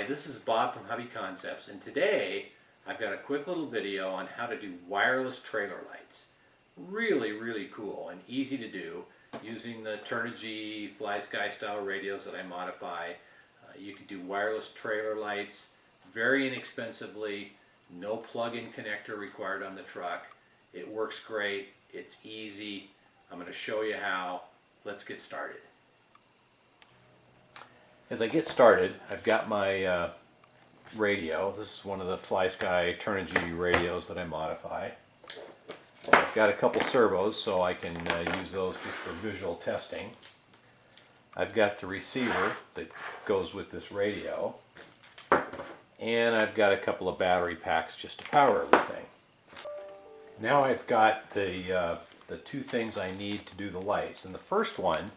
this is Bob from Hobby Concepts, and today I've got a quick little video on how to do wireless trailer lights. Really cool and easy to do using the Turnigy Fly Sky style radios that I modify. You can do wireless trailer lights very inexpensively, no plug-in connector required on the truck. It works great, it's easy. I'm going to show you how. Let's get started. As I get started, I've got my radio. This is one of the Fly Sky Turnigy radios that I modify. I've got a couple servos so I can use those just for visual testing. I've got the receiver that goes with this radio, and I've got a couple of battery packs just to power everything. Now I've got the two things I need to do the lights, and the first one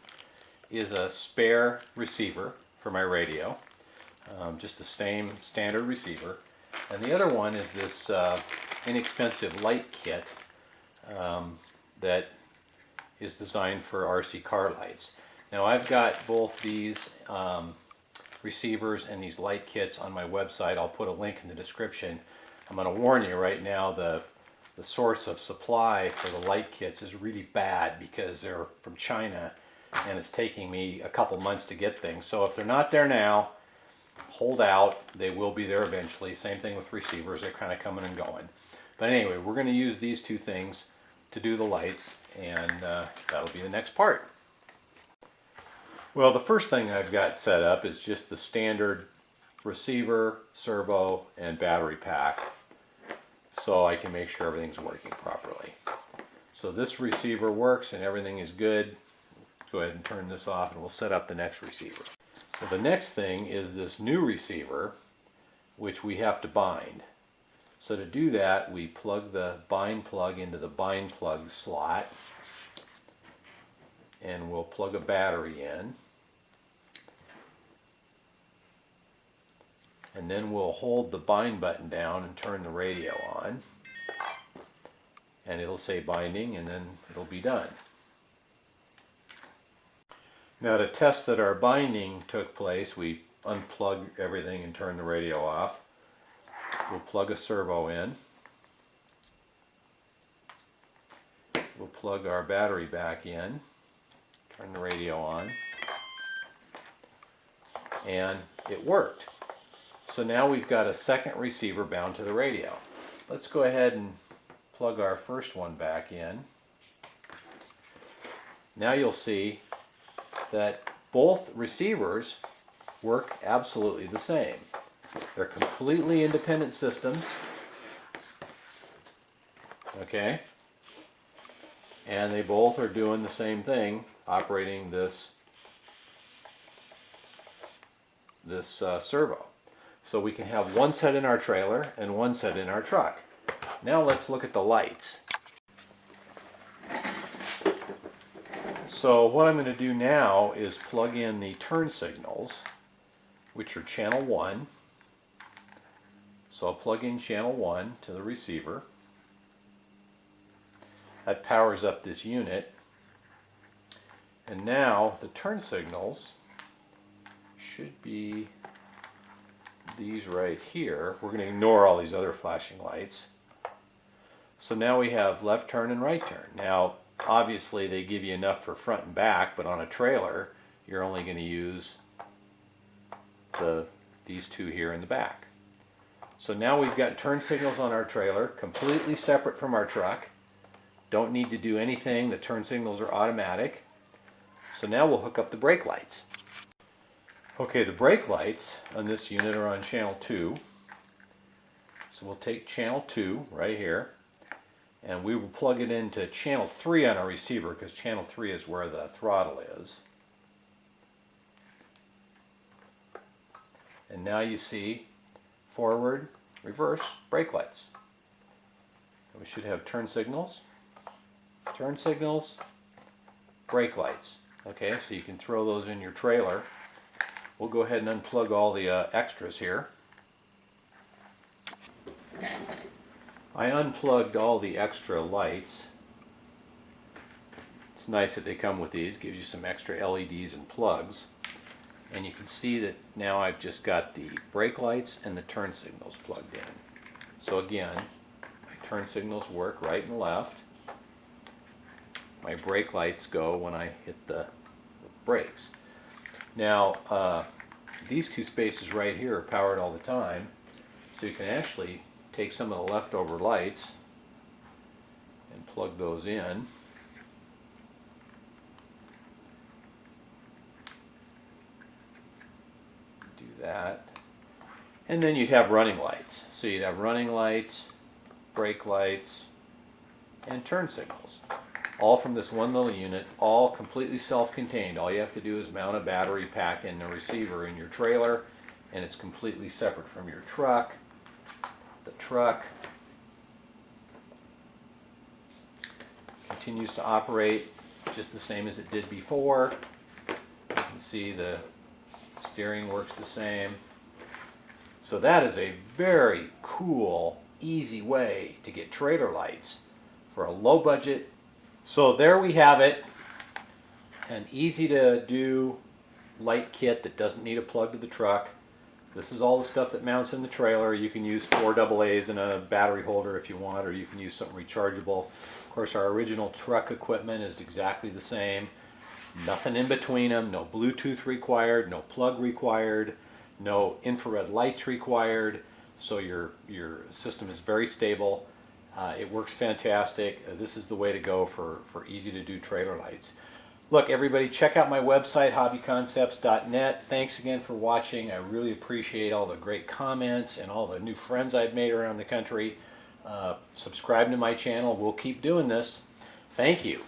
is a spare receiver for my radio, just the same standard receiver, and the other one is this inexpensive light kit that is designed for RC car lights. Now I've got both these receivers and these light kits on my website. I'll put a link in the description. I'm going to warn you right now, the source of supply for the light kits is really bad because they're from China and it's taking me a couple months to get things. So if they're not there now, hold out. They will be there eventually. Same thing with receivers. They're kind of coming and going. But anyway, we're going to use these two things to do the lights, and that'll be the next part. Well, the first thing I've got set up is just the standard receiver, servo, and battery pack, so I can make sure everything's working properly. So this receiver works and everything is good. Go ahead and turn this off and we'll set up the next receiver. So the next thing is this new receiver, which we have to bind. So to do that, we plug the bind plug into the bind plug slot, and we'll plug a battery in. And then we'll hold the bind button down and turn the radio on. And it'll say binding, and then it'll be done. Now to test that our binding took place, we unplug everything and turn the radio off. We'll plug a servo in. We'll plug our battery back in, turn the radio on, and it worked. So now we've got a second receiver bound to the radio. Let's go ahead and plug our first one back in. Now you'll see that both receivers work absolutely the same. They're completely independent systems, okay? And they both are doing the same thing, operating this servo. So we can have one set in our trailer and one set in our truck. Now let's look at the lights. So what I'm going to do now is plug in the turn signals, which are channel 1. So I'll plug in channel 1 to the receiver. That powers up this unit. And now the turn signals should be these right here. We're going to ignore all these other flashing lights. So now we have left turn and right turn. Now obviously they give you enough for front and back, but on a trailer you're only going to use these two here in the back. So now we've got turn signals on our trailer, completely separate from our truck. Don't need to do anything. The turn signals are automatic. So now we'll hook up the brake lights. Okay, the brake lights on this unit are on channel 2. So we'll take channel 2 right here, and we will plug it into channel 3 on our receiver, because channel 3 is where the throttle is. And now you see forward, reverse, brake lights. We should have turn signals, brake lights. Okay, so you can throw those in your trailer. We'll go ahead and unplug all the extras here. I unplugged all the extra lights. It's nice that they come with these, gives you some extra LEDs and plugs. And you can see that now I've just got the brake lights and the turn signals plugged in. So again, my turn signals work right and left. My brake lights go when I hit the brakes. Now, these two spaces right here are powered all the time, so you can actually take some of the leftover lights and plug those in. Do that. And then you'd have running lights. So you'd have running lights, brake lights, and turn signals. All from this one little unit, all completely self-contained. All you have to do is mount a battery pack and a receiver in your trailer, and it's completely separate from your truck. The truck continues to operate just the same as it did before. You can see the steering works the same. So that is a very cool, easy way to get trailer lights for a low budget. So there we have it, an easy to do light kit that doesn't need a plug to the truck. This is all the stuff that mounts in the trailer. You can use 4 AA's in a battery holder if you want, or you can use something rechargeable. Of course, our original truck equipment is exactly the same. Nothing in between them, no Bluetooth required, no plug required, no infrared lights required. So your system is very stable. It works fantastic. This is the way to go for easy to do trailer lights. Look, everybody, check out my website, hobbyconcepts.net. Thanks again for watching. I really appreciate all the great comments and all the new friends I've made around the country. Subscribe to my channel. We'll keep doing this. Thank you.